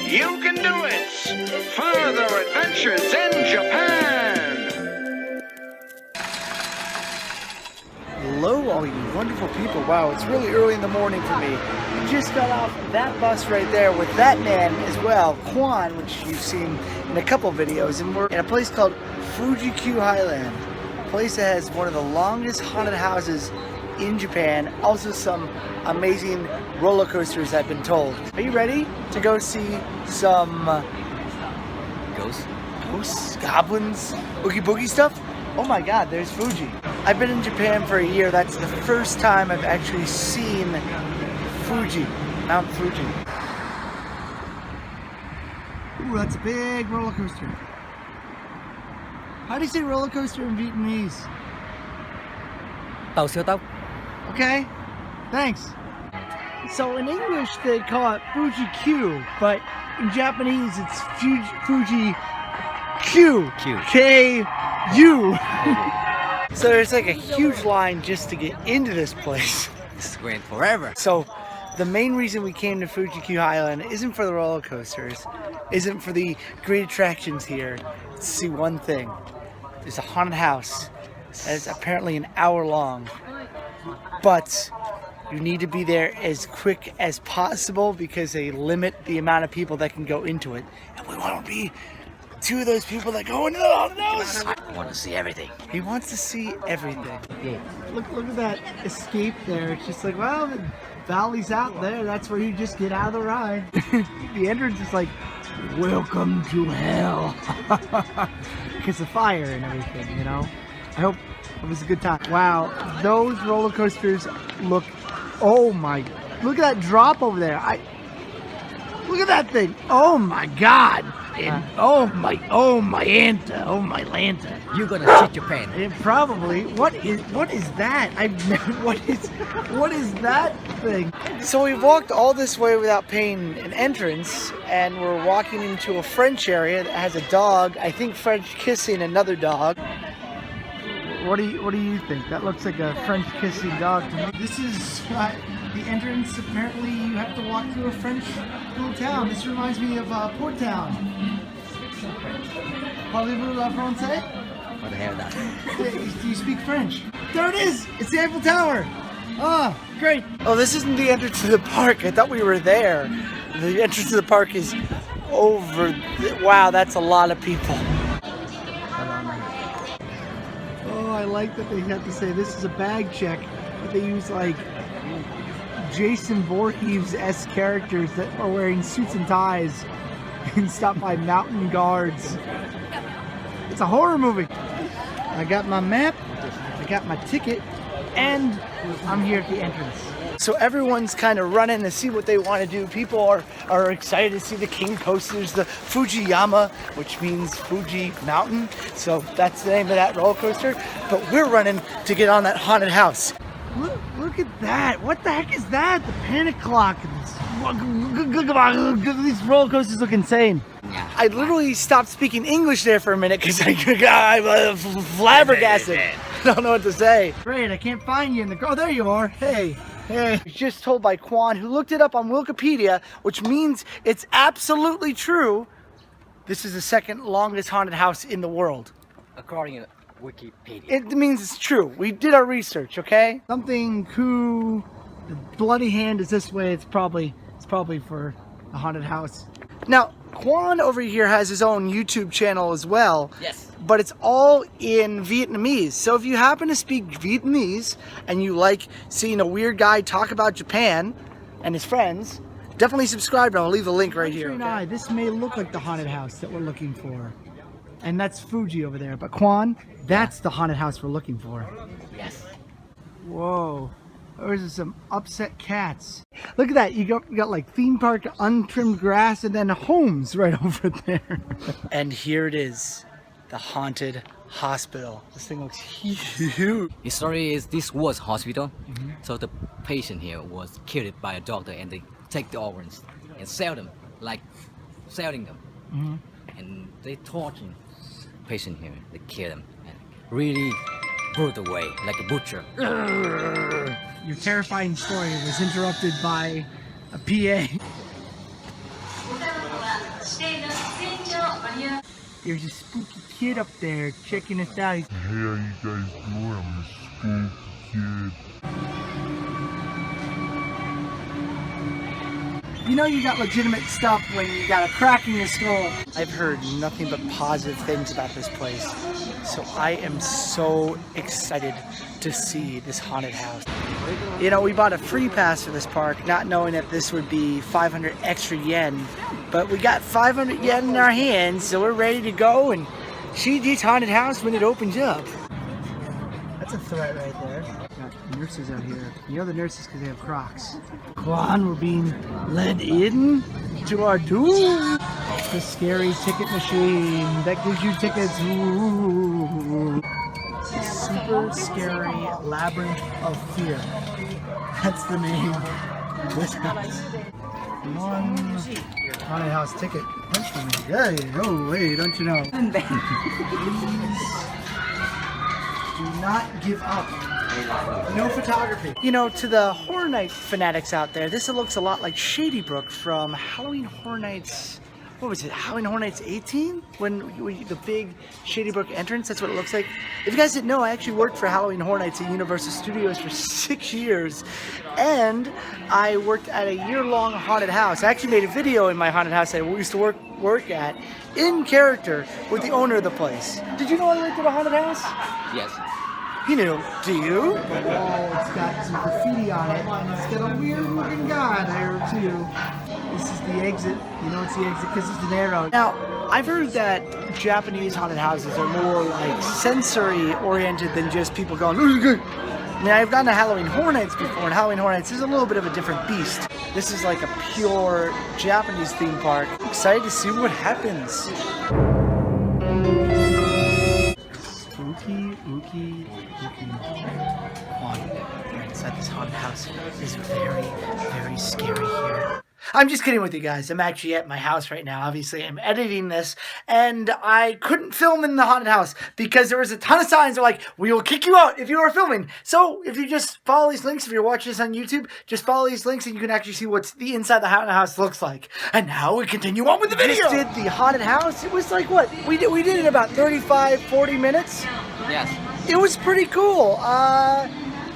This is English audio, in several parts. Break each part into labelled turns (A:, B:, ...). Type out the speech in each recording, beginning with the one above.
A: You can do it! Further adventures in Japan!
B: Hello, all you wonderful people. Wow, it's really early in the morning for me. We just got off that bus right there with that man as well, Quang, which you've seen in a couple videos, and we're in a place called Fuji Q Highland, a place that has one of the longest haunted houses in Japan, also some amazing roller coasters, I've been told. Are you ready to go see some ghosts, goblins, oogie boogie stuff? Oh my god, there's Fuji. I've been in Japan for a year. That's the first time I've actually seen Fuji, Mount Fuji. Ooh, that's a big roller coaster. How do you say roller coaster in Vietnamese?
C: Tàu siêu tốc.
B: Okay, thanks. So in English they call it Fuji Q, but in Japanese it's Fuji Q. K-U. So there's like a huge line just to get into this place.
C: This is going forever.
B: So the main reason we came to Fuji Q Highland isn't for the roller coasters, isn't for the great attractions here. It's to see one thing. There's a haunted house that is apparently an hour long, but you need to be there as quick as possible because they limit the amount of people that can go into it. And we want to be two of those people that go into the haunted house.
C: I want to see everything.
B: He wants to see everything. Look at that escape there. It's just like, well, the valley's out there. That's where you just get out of the ride. The entrance is like, welcome to hell. Because of fire and everything, you know? I hope it was a good time. Wow, those roller coasters look, oh my, look at that drop over there. Look at that thing. Oh my God. And oh my anta, oh my lanta.
C: You're gonna shit your pants.
B: It probably. What is that? What is that thing? So we walked all this way without paying an entrance, and we're walking into a French area that has a dog. I think French kissing another dog. What do you think? That looks like a French kissing dog to me. This is the entrance. Apparently, you have to walk through a French little town. This reminds me of Port Town. Parlez-vous la français?
C: What the hell is that?
B: Do you speak French? There it is! It's the Eiffel Tower! Oh, great! Oh, this isn't the entrance to the park. I thought we were there. The entrance to the park is over. Wow, that's a lot of people. Oh, I like that they have to say this is a bag check, but they use like Jason Voorhees-esque characters that are wearing suits and ties and stopped by mountain guards. It's a horror movie. I got my map, I got my ticket, and I'm here at the entrance. So everyone's kind of running to see what they want to do. People are excited to see the king coasters, the Fujiyama, which means Fuji Mountain. So that's the name of that roller coaster. But we're running to get on that haunted house. Look at that. What the heck is that? The panic clock. These roller coasters look insane. I literally stopped speaking English there for a minute because I'm flabbergasted. I don't know what to say. Great, I can't find you in the... Oh, there you are. Hey. I was just told by Quang, who looked it up on Wikipedia, which means it's absolutely true. This is the second longest haunted house in the world.
C: According to Wikipedia.
B: It means it's true. We did our research, okay? Something cool. The bloody hand is this way. It's probably for a haunted house. Now, Quang over here has his own YouTube channel as well.
C: Yes.
B: But it's all in Vietnamese. So if you happen to speak Vietnamese and you like seeing a weird guy talk about Japan and his friends, definitely subscribe, and I'll leave the link right here. Okay? This may look like the haunted house that we're looking for. And that's Fuji over there. But Quang, that's the haunted house we're looking for.
C: Yes.
B: Whoa. There's some upset cats. Look at that. You got like theme park, untrimmed grass, and then homes right over there. And here it is. The haunted hospital. This thing looks huge.
C: The story is this was hospital. So the patient here was killed by a doctor, and they take the organs and sell them, like selling them. And they torture patient here. They kill them and really brutal way, like a butcher.
B: Your terrifying story was interrupted by a PA. There's a spooky kid up there checking us out.
D: Hey, how you guys doing? I'm a spooky kid.
B: You know you got legitimate stuff when you got a crack in your skull. I've heard nothing but positive things about this place. So I am so excited to see this haunted house. You know, we bought a free pass for this park, not knowing that this would be 500 extra yen. But we got 500 yen in our hands, so we're ready to go and see this haunted house when it opens up. That's a threat right there. Got nurses out here. You know the nurses because they have Crocs. Quan, we're being led in to our doom. The scary ticket machine that gives you tickets. Ooh. The super scary labyrinth of fear. That's the name of this house. One haunted house ticket. Punch for me. Hey, oh wait, don't you know? Please do not give up. No photography. You know, to the Horror Night fanatics out there, this looks a lot like Shady Brook from Halloween Horror Nights. What was it? Halloween Horror Nights 18? When the big Shady Brook entrance, that's what it looks like. If you guys didn't know, I actually worked for Halloween Horror Nights at Universal Studios for 6 years. And I worked at a year-long haunted house. I actually made a video in my haunted house that we used to work at in character with the owner of the place. Did you know I worked at a haunted house?
C: Yes.
B: You know, do you? Oh, it's got some graffiti on it. It's got a weird looking guy there too. This is the exit. You know it's the exit because it's an arrow. Now, I've heard that Japanese haunted houses are more like sensory oriented than just people going, "Ooh, good." I mean, I've gone to Halloween Horror Nights before, and Halloween Horror Nights is a little bit of a different beast. This is like a pure Japanese theme park. I'm excited to see what happens. Ookie. Quan, we're inside this haunted house. It is very, very scary here. I'm just kidding with you guys. I'm actually at my house right now. Obviously, I'm editing this, and I couldn't film in the haunted house because there was a ton of signs that were like, "We will kick you out if you are filming." So if you just follow these links, if you're watching this on YouTube, just follow these links and you can actually see what the inside of the haunted house looks like. And now we continue on with the video. We just did the haunted house. It was like what? We did it in about 35, 40 minutes.
C: Yes.
B: It was pretty cool.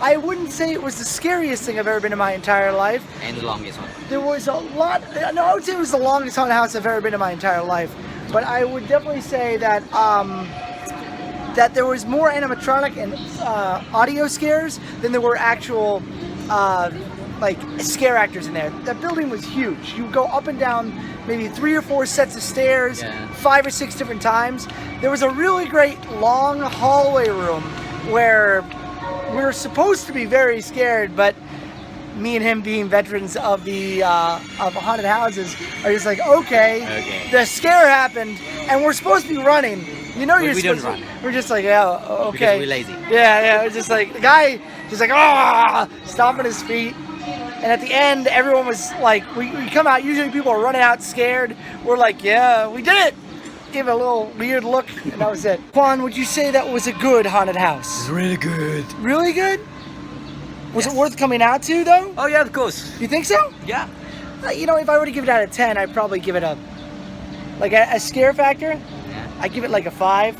B: I wouldn't say it was the scariest thing I've ever been in my entire life.
C: And the longest one.
B: There was a lot. No, I would say it was the longest haunted house I've ever been in my entire life. But I would definitely say that that there was more animatronic and audio scares than there were actual like scare actors in there. That building was huge. You go up and down maybe 3 or 4 sets of stairs, 5 or 6 different times. There was a really great long hallway room where we were supposed to be very scared, but me and him being veterans of the of haunted houses are just like, okay, the scare happened and we're supposed to be running. You know, you're supposed to run. We're just like, yeah, okay.
C: Because we're lazy.
B: Yeah, it's just like the guy just like stomping his feet. And at the end, everyone was like, we come out, usually people are running out scared. We're like, yeah, we did it. Give a little weird look, and that was it. Quan, would you say that was a good haunted house?
C: It's really good.
B: Really good? Was it worth coming out to, though?
C: Oh, yeah, of course.
B: You think so?
C: Yeah.
B: You know, if I were to give it out of 10, I'd probably give it a scare factor.
C: Yeah.
B: I'd give it like a 5.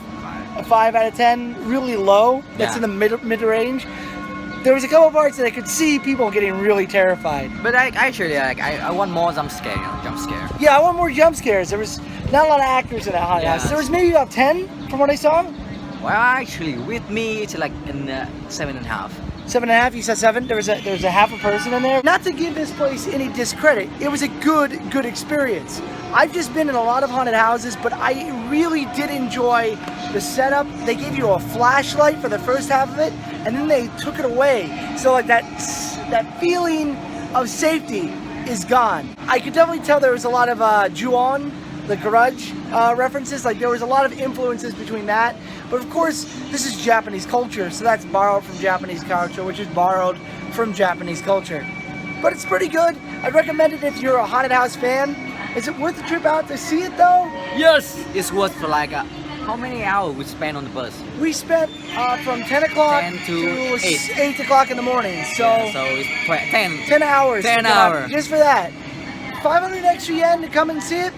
B: A 5 out of 10. Really low. That's in the mid range. There was a couple parts that I could see people getting really terrified.
C: But I want more jump scare.
B: Yeah, I want more jump scares. There was not a lot of actors in that haunted house. There was maybe about 10 from what I saw.
C: Well, actually, with me, it's like in 7.5.
B: 7.5? You said 7? There was a half a person in there. Not to give this place any discredit, it was a good experience. I've just been in a lot of haunted houses, but I really did enjoy the setup. They gave you a flashlight for the first half of it, and then they took it away. So like that feeling of safety is gone. I could definitely tell there was a lot of Ju-on, the Grudge references. Like there was a lot of influences between that. But of course, this is Japanese culture, so that's borrowed from Japanese culture, which is borrowed from Japanese culture. But it's pretty good. I'd recommend it if you're a haunted house fan. Is it worth the trip out to see it though?
C: Yes! It's worth for like how many hours we spent on the bus?
B: We spent from 10 o'clock to 8 o'clock in the morning. So,
C: so it's 10
B: hours.
C: 10 hours.
B: Just for that. 500 extra yen to come and see it?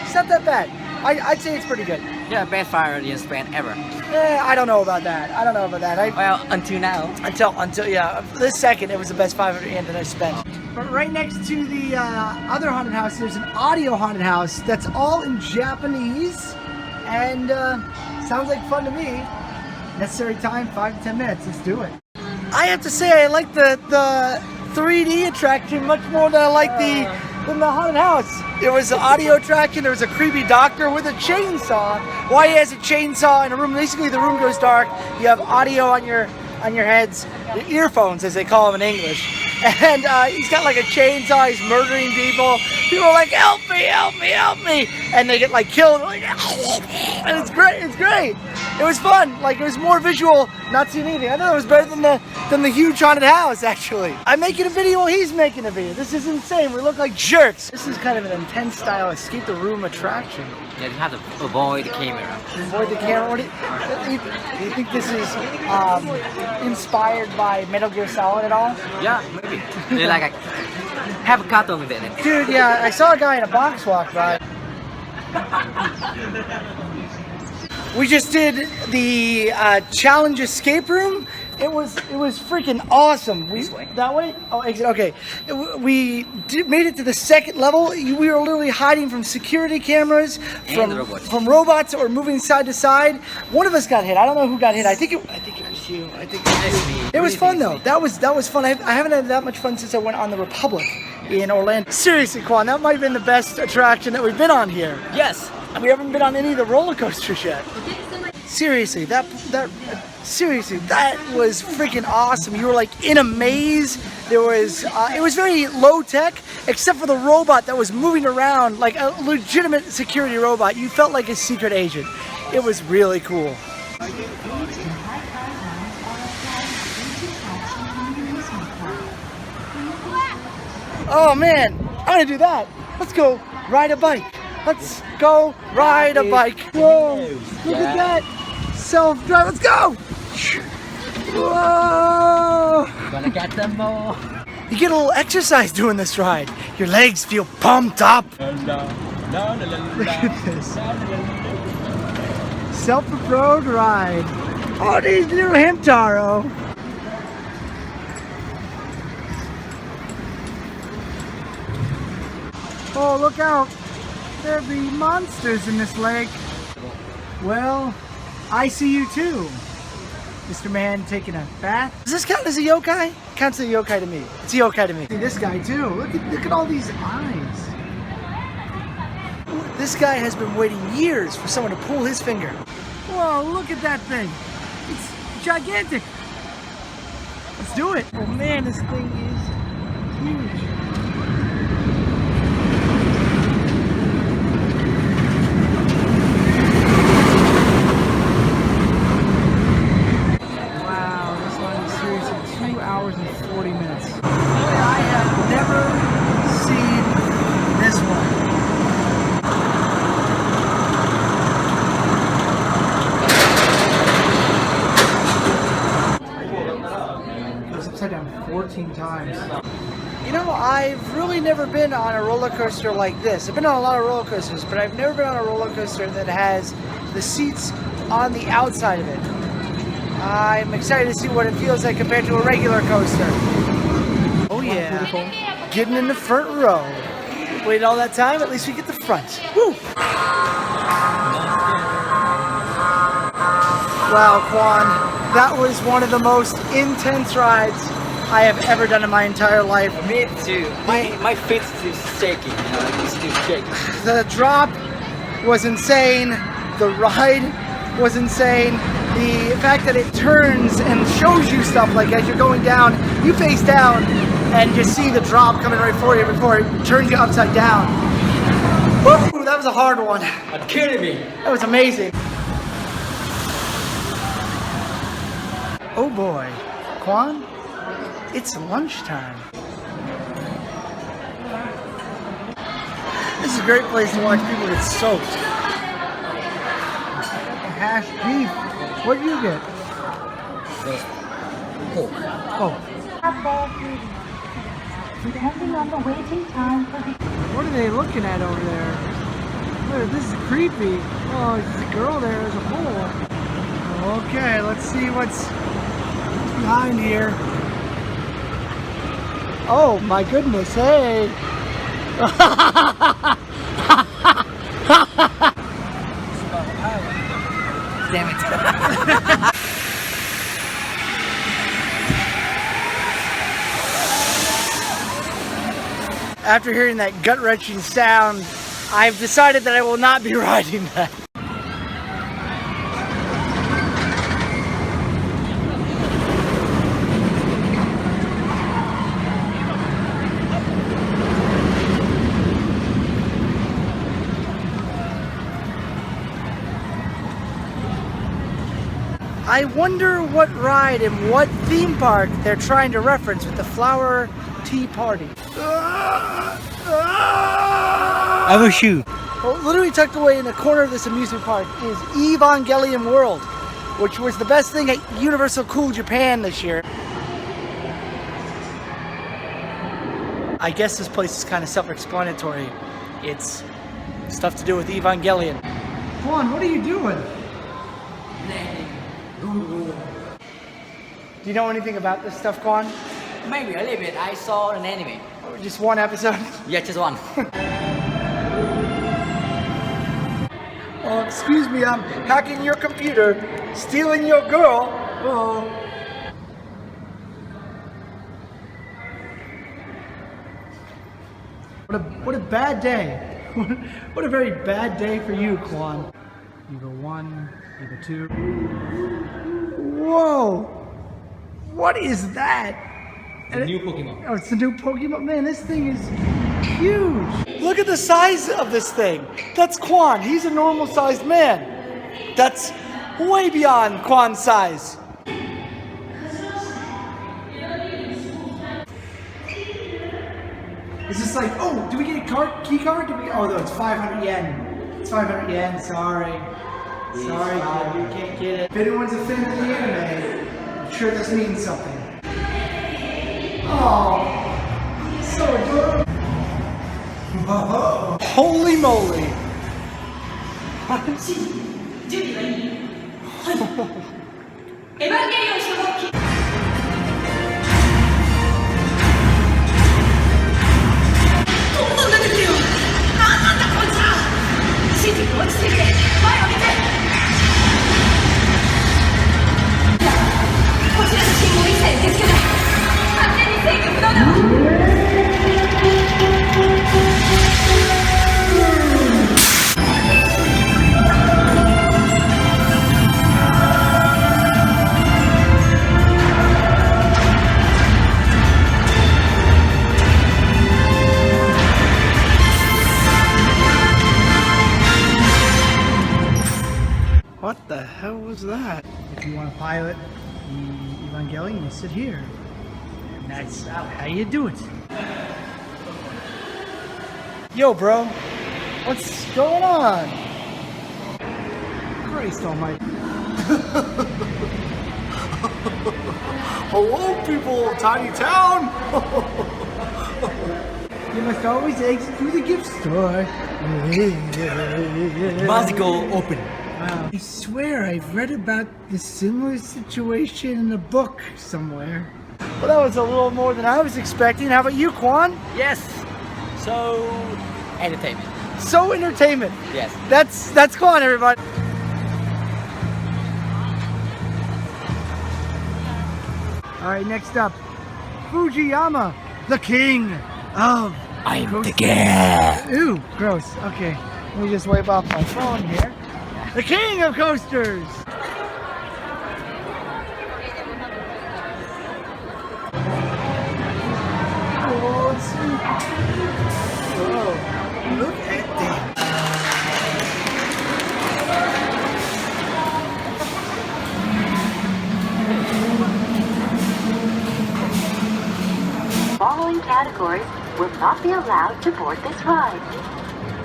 B: It's not that bad. I'd say it's pretty good.
C: Yeah, best fire audience fan ever.
B: I don't know about that. I don't know about that.
C: Well, until now.
B: Until yeah, this second it was the best 500 yen that I spent. But right next to the other haunted house, there's an audio haunted house that's all in Japanese, and sounds like fun to me. Necessary time 5 to 10 minutes. Let's do it. I have to say I like the 3D attraction much more than I like than the haunted house. It was an audio attraction. There was a creepy doctor with a chainsaw. Why he has a chainsaw in a room? Basically, the room goes dark. You have audio on your heads, the earphones as they call them in English. And he's got like a chainsaw. He's murdering people. People are like, "Help me! Help me! Help me!" And they get like killed. Like, and it's great. It's great. It was fun. Like, it was more visual, not seeing anything. I thought it was better than the huge haunted house, actually. I'm making a video while he's making a video. This is insane. We look like jerks. This is kind of an intense style escape the room attraction.
C: Yeah, you have to avoid the camera.
B: Avoid the camera. Do you think this is inspired by Metal Gear Solid at all?
C: Yeah, maybe. They like have a cartoon with it.
B: Dude, yeah, I saw a guy in a box walk by. We just did the challenge escape room. It was freaking awesome. That way? Oh, exit. Okay. We made it to the second level. We were literally hiding from security cameras, from robots that were moving side to side. One of us got hit. I don't know who got hit. I think it was you. I think it was me. It was fun though. That was fun. I haven't had that much fun since I went on the Republic in Orlando. Seriously, Quan, that might have been the best attraction that we've been on here.
C: Yes.
B: We haven't been on any of the roller coasters yet. Seriously, that was freaking awesome. You were like in a maze. There was, it was very low tech, except for the robot that was moving around like a legitimate security robot. You felt like a secret agent. It was really cool. Oh man, I'm gonna do that. Let's go ride a bike. Let's go ride a bike. Whoa, look at that. Self-drive, let's go. Whoa.
C: Gonna get them more.
B: You get a little exercise doing this ride. Your legs feel pumped up. Look at this. Self-road ride. Oh, these little Hamtaro. Oh, look out. There'll be monsters in this lake. Well, I see you too. Mr. Man taking a bath. Does this count as a yokai? Counts as a yokai to me. It's a yokai to me. See this guy too. Look at all these eyes. This guy has been waiting years for someone to pull his finger. Whoa, look at that thing. It's gigantic. Let's do it. Oh man, this thing is huge. Down 14 times. You know, I've really never been on a roller coaster like this. I've been on a lot of roller coasters, but I've never been on a roller coaster that has the seats on the outside of it. I'm excited to see what it feels like compared to a regular coaster. Oh yeah, getting in the front row. Waited all that time, at least we get the front. Woo! Wow, Quan. That was one of the most intense rides I have ever done in my entire life.
C: Me too. My feet is shaking. You know, it's still shaking.
B: The drop was insane. The ride was insane. The fact that it turns and shows you stuff like as you're going down, you face down and you see the drop coming right for you before it turns you upside down. Woo, that was a hard one.
C: You're kidding me.
B: That was amazing. Oh boy, Quan, it's lunchtime. This is a great place to watch people get soaked. Hash beef. What did you get?
C: Pork.
B: Oh.
E: Depending on the waiting time for the...
B: What are they looking at over there? This is creepy. Oh, there's a girl there. There's a hole. Okay, let's see what's behind here. Oh my goodness! Hey.
C: Damn it.
B: After hearing that gut-wrenching sound, I've decided that I will not be riding that. I wonder what ride and what theme park they're trying to reference with the flower tea party. I have a shoe. Well, literally tucked away in the corner of this amusement park is Evangelion World, which was the best thing at Universal Cool Japan this year. I guess this place is kind of self-explanatory. It's stuff to do with Evangelion. Juan, what are you doing? Do you know anything about this stuff, Quang?
C: Maybe a little bit. I saw an anime.
B: Just one episode?
C: Yeah, just one.
B: Oh, excuse me, I'm hacking your computer, stealing your girl. Oh. What a bad day. What a very bad day for you, Quang. Evo 1, Evo 2. Whoa! What is that?
C: The new Pokemon.
B: Oh, it's the new Pokemon. Man, this thing is huge. Look at the size of this thing. That's Quang. He's a normal sized man. That's way beyond Quang's size. Is this like, oh, do we get a key card? Oh, no, it's 500 yen. It's 500 yen, sorry. Sorry, kid, you can't get it. If anyone's a fan of the anime, I'm sure this means something. Oh, so adorable. Whoa. Holy moly. What the hell was that? If you want to pilot the Evangelion, you sit here. And that's how you do it. Yo, bro. What's going on? Christ almighty. Hello, people of Tiny Town. You must always exit through the gift store.
C: Magical open.
B: Wow. I swear I've read about this similar situation in a book somewhere. Well, that was a little more than I was expecting. How about you, Quang?
C: Yes. So entertainment.
B: So entertainment.
C: Yes.
B: That's Quang, everybody. All right, next up, Fujiyama, the king of.
C: I'm the king.
B: Ooh, gross. Okay, let me just wipe off my phone here. The king of coasters! Oh, let's see. Whoa, look at that.
E: Following categories will not be allowed to board this ride.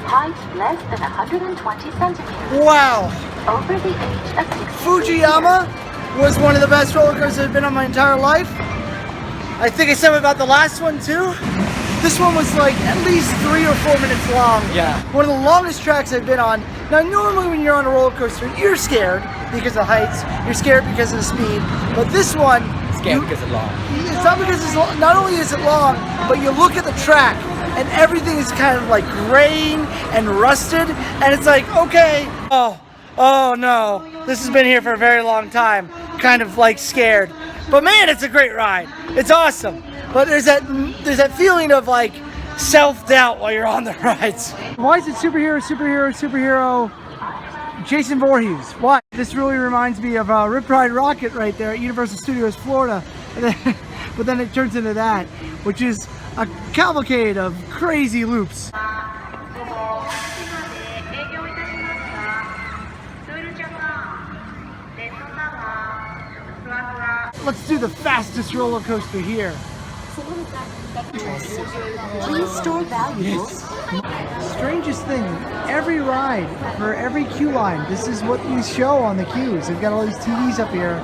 E: Height less than 120 centimeters.
B: Wow!
E: Over the age of 60.
B: Fujiyama was one of the best roller coasters I've been on my entire life. I think I said about the last one too. This one was like at least 3 or 4 minutes long.
C: Yeah.
B: One of the longest tracks I've been on. Now, normally when you're on a roller coaster, you're scared because of the heights. You're scared because of the speed. But this one,
C: Scared because it's long.
B: it's not because it's long. Not only is it long, but you look at the track and everything is kind of like graying and rusted, and it's like, okay, oh no, this has been here for a very long time. Kind of like scared. But man, it's a great ride. It's awesome. But there's that feeling of like self-doubt while you're on the rides. Why is it superhero, Jason Voorhees? Why? This really reminds me of Riptide Rocket right there at Universal Studios Florida. But then it turns into that, which is a cavalcade of crazy loops. Let's do the fastest roller coaster here.
E: Please store valuables.
B: Strangest thing, every ride for every queue line, this is what you show on the queues. They've got all these TVs up here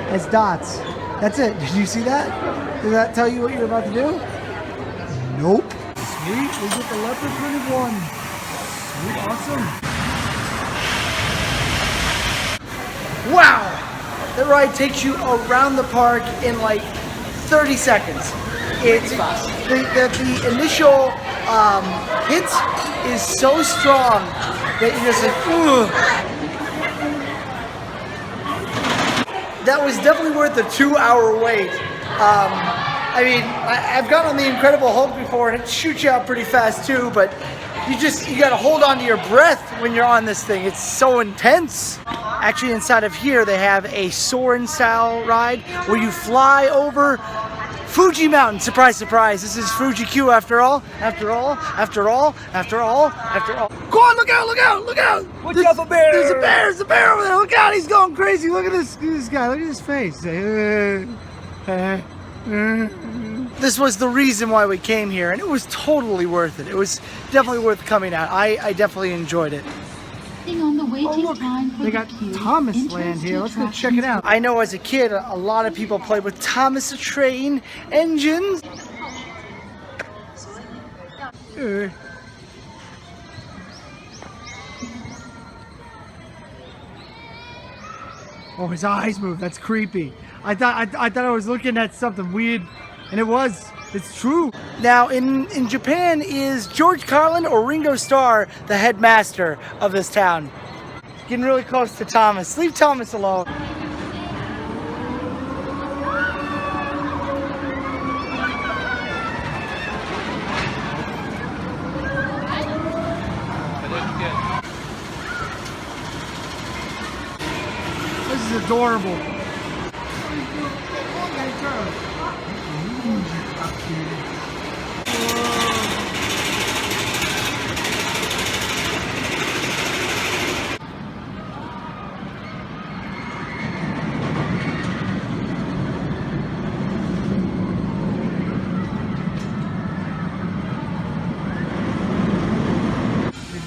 B: as dots. That's it. Did you see that? Did that tell you what you're about to do? Nope. Sweet, we get the leopard printed one. Sweet, awesome. Wow! The ride takes you around the park in like 30 seconds. It's the initial hit is so strong that you're just like, ooh. That was definitely worth the 2-hour wait. I mean, I've gone on the Incredible Hulk before, and it shoots you out pretty fast too. But you gotta hold on to your breath when you're on this thing. It's so intense. Actually, inside of here, they have a Soarin' style ride where you fly over Fuji Mountain. Surprise, surprise. This is Fuji Q after all. After all. Go on, look out, look out, look out.
C: Watch out for bear.
B: There's a bear over there. Look out, he's going crazy. Look at this guy. Look at his face. This was the reason why we came here, and it was totally worth it. It was definitely worth coming out. I definitely enjoyed it.
E: On the waiting
B: Look,
E: time for
B: they
E: the
B: got
E: queue,
B: Thomas
E: entrance
B: Land
E: to
B: here. Let's go check it
E: attractions
B: out. I know as a kid, a lot of people played with Thomas the Train engines. Oh, his eyes move. That's creepy. I thought I was looking at something weird, and it was. It's true. Now, in Japan, is George Carlin or Ringo Starr the headmaster of this town? Getting really close to Thomas. Leave Thomas alone. This is adorable.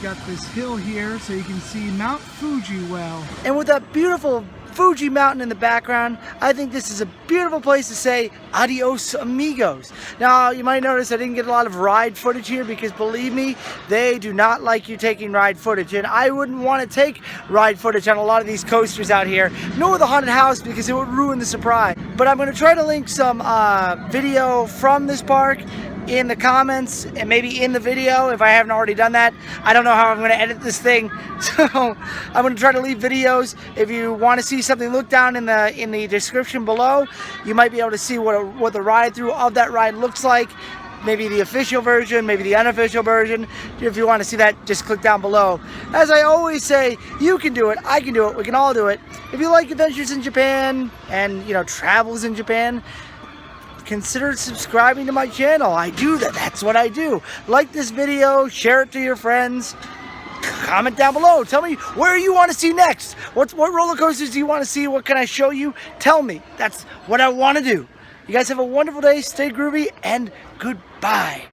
B: Got this hill here so you can see Mount Fuji well. And with that beautiful Fuji mountain in the background, I think this is a beautiful place to say adios amigos. Now, you might notice I didn't get a lot of ride footage here because believe me, they do not like you taking ride footage, and I wouldn't want to take ride footage on a lot of these coasters out here, nor the haunted house, because it would ruin the surprise. But I'm going to try to link some video from this park in the comments and maybe in the video if I haven't already done that. I don't know how I'm going to edit this thing, so I'm going to try to leave videos. If you want to see something, look down in the description below. You might be able to see what the ride through of that ride looks like. Maybe the official version, maybe the unofficial version. If you want to see that, just click down below. As I always say, you can do it, I can do it, we can all do it. If you like adventures in Japan and travels in Japan, consider subscribing to my channel. I do that. That's what I do. Like this video, share it to your friends. Comment down below. Tell me where you want to see next. What roller coasters do you want to see? What can I show you? Tell me. That's what I want to do. You guys have a wonderful day. Stay groovy and goodbye.